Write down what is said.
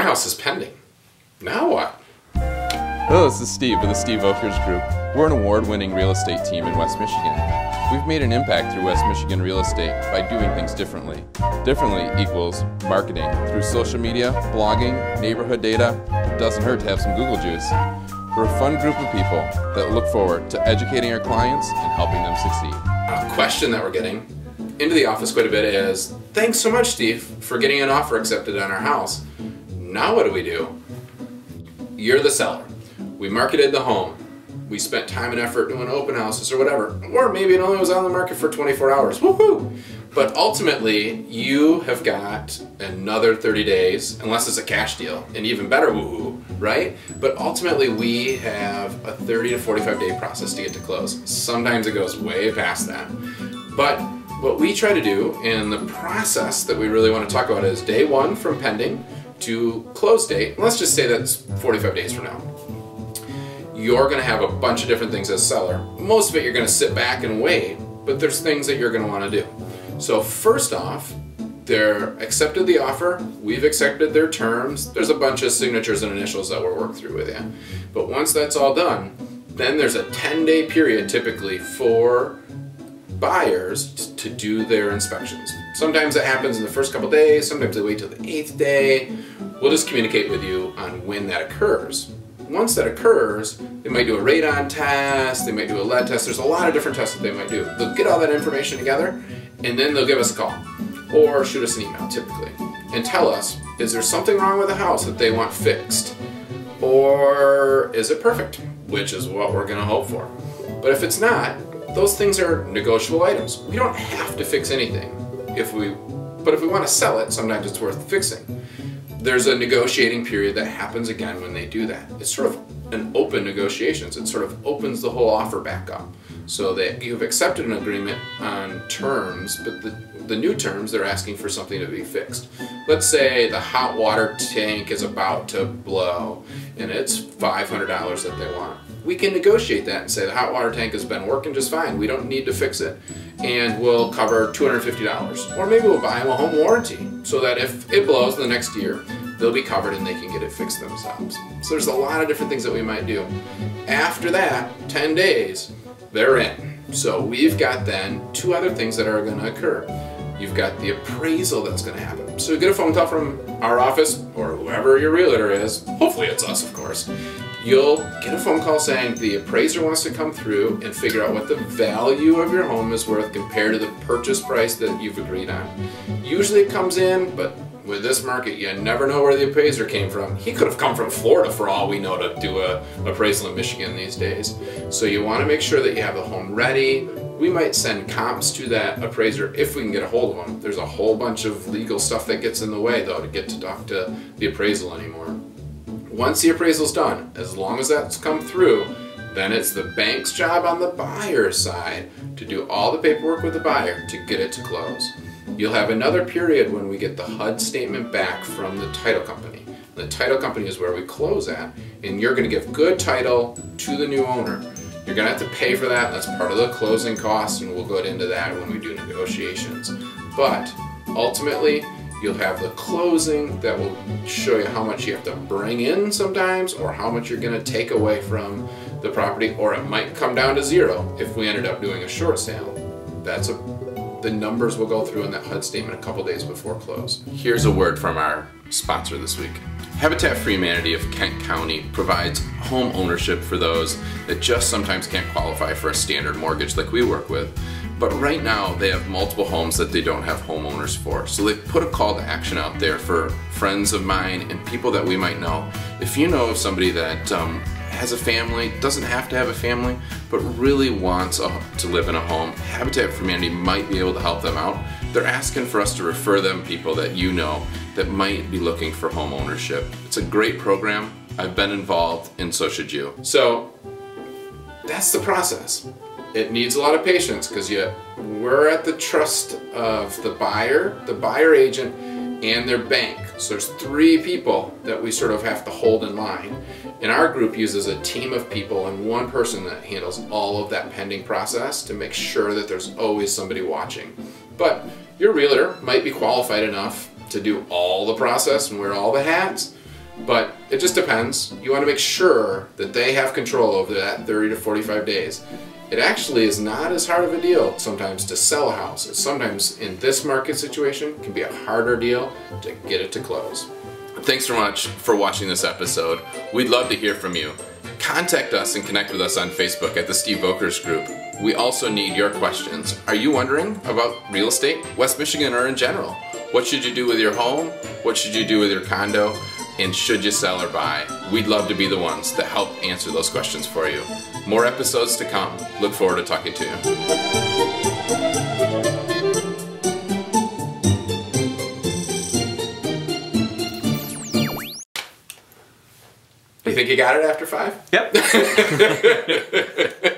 house is pending. Now what? Hello, this is Steve with the Steve Volkers Group. We're an award-winning real estate team in West Michigan. We've made an impact through West Michigan real estate by doing things differently. Differently equals marketing through social media, blogging, neighborhood data. It doesn't hurt to have some Google juice. We're a fun group of people that look forward to educating our clients and helping them succeed. A question that we're getting into the office quite a bit is, thanks so much, Steve, for getting an offer accepted on our house. Now what do? You're the seller. We marketed the home. We spent time and effort doing open houses or whatever. Or maybe it only was on the market for 24 hours. Woohoo! But ultimately, you have got another 30 days, unless it's a cash deal, and even better woohoo, right? But ultimately, we have a 30 to 45 day process to get to close. Sometimes it goes way past that. But what we try to do, and the process that we really want to talk about, is day one from pending to close date. Let's just say that's 45 days from now. You're going to have a bunch of different things as seller. Most of it you're going to sit back and wait, but there's things that you're going to want to do. So first off, they're accepted the offer, we've accepted their terms, there's a bunch of signatures and initials that we'll work through with you. But once that's all done, then there's a 10-day period typically for buyers to do their inspections. Sometimes that happens in the first couple days, sometimes they wait till the 8th day. We'll just communicate with you on when that occurs. Once that occurs, they might do a radon test, they might do a lead test, there's a lot of different tests that they might do. They'll get all that information together, and then they'll give us a call, or shoot us an email typically, and tell us, is there something wrong with the house that they want fixed? Or is it perfect? Which is what we're gonna hope for. But if it's not, those things are negotiable items. We don't have to fix anything. But if we want to sell it, sometimes it's worth fixing. There's a negotiating period that happens again when they do that. It's sort of an open negotiations. It sort of opens the whole offer back up so that you've accepted an agreement on terms, but the new terms, they're asking for something to be fixed. Let's say the hot water tank is about to blow and it's $500 that they want. We can negotiate that and say the hot water tank has been working just fine. We don't need to fix it. And we'll cover $250. Or maybe we'll buy them a home warranty so that if it blows the next year, they'll be covered and they can get it fixed themselves. So there's a lot of different things that we might do. After that, 10 days, they're in. So we've got then two other things that are going to occur. You've got the appraisal that's going to happen. So you get a phone call from our office or whoever your realtor is. Hopefully it's us, of course. You'll get a phone call saying the appraiser wants to come through and figure out what the value of your home is worth compared to the purchase price that you've agreed on. Usually it comes in, but with this market, you never know where the appraiser came from. He could have come from Florida for all we know to do an appraisal in Michigan these days. So you want to make sure that you have the home ready. We might send comps to that appraiser if we can get a hold of them. There's a whole bunch of legal stuff that gets in the way though to get to talk to the appraisal anymore. Once the appraisal's done, as long as that's come through, then it's the bank's job on the buyer's side to do all the paperwork with the buyer to get it to close. You'll have another period when we get the HUD statement back from the title company. The title company is where we close at, and you're going to give good title to the new owner. You're going to have to pay for that. That's part of the closing costs, and we'll go into that when we do negotiations. But ultimately, you'll have the closing that will show you how much you have to bring in sometimes, or how much you're going to take away from the property, or it might come down to zero if we ended up doing a short sale. The numbers will go through in that HUD statement a couple days before close. Here's a word from our sponsor this week. Habitat for Humanity of Kent County provides home ownership for those that just sometimes can't qualify for a standard mortgage like we work with. But right now they have multiple homes that they don't have homeowners for. So they've put a call to action out there for friends of mine and people that we might know. If you know of somebody that has a family, doesn't have to have a family, but really wants to live in a home, Habitat for Humanity might be able to help them out. They're asking for us to refer them people that you know that might be looking for home ownership. It's a great program. I've been involved, and so should you. So that's the process. It needs a lot of patience because we're at the trust of the buyer agent, and their bank. So there's three people that we sort of have to hold in line. And our group uses a team of people and one person that handles all of that pending process to make sure that there's always somebody watching. But your realtor might be qualified enough to do all the process and wear all the hats, But it just depends. You want to make sure that they have control over that 30 to 45 days. It actually is not as hard of a deal sometimes to sell a house. Sometimes in this market situation, it can be a harder deal to get it to close. Thanks so much for watching this episode. We'd love to hear from you. Contact us and connect with us on Facebook at the Steve Volkers Group. We also need your questions. Are you wondering about real estate, West Michigan, or in general? What should you do with your home? What should you do with your condo? And should you sell or buy? We'd love to be the ones that help answer those questions for you. More episodes to come. Look forward to talking to you. You think you got it after 5? Yep.